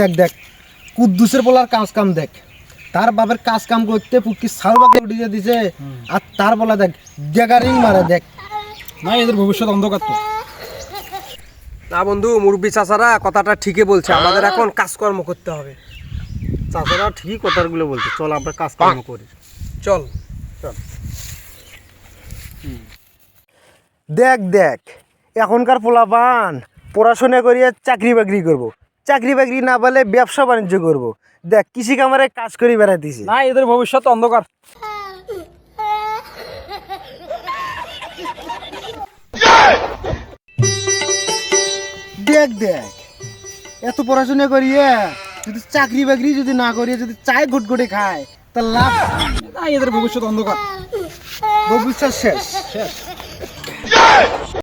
দেখ দেখ কুদ্দুসের বলার কাজ কাম দেখ, তার বাপের কাজ কাম করতে পুটকি সালবাকে উঠিয়ে দিছে, আর তার বলা দেখ ডেগারিং মারে দেখ। না এদের ভবিষ্যৎ অন্ধকার তো। না বন্ধু, মুরব্বী চাচারা কথাটা ঠিকই বলছে, আমাদের এখন কাজকর্ম করতে হবে। চাচারা ঠিক কথাগুলো বলছে, চল আমরা কাজকর্ম করি। চল। দেখ দেখ এখনকার পোলাপান পড়াশোনা করিয়ে চাকরি বাকরি করব, চাকরি বাকরি না পেলে ব্যবসা বাণিজ্য করব। দেখ কৃষি কামারে কাজ করি বেড়াইতেছি। না এদের ভবিষ্যৎ অন্ধকার। দেখ দেখ এত পড়াশোনা করিয়ে যদি চাকরি বাকরি যদি না করিয়ে যদি চায় ঘুটঘুটে খায় তা লাভ। না এদের ভবিষ্যৎ অন্ধকার। ভবিষ্যৎ শেষ। শেষ।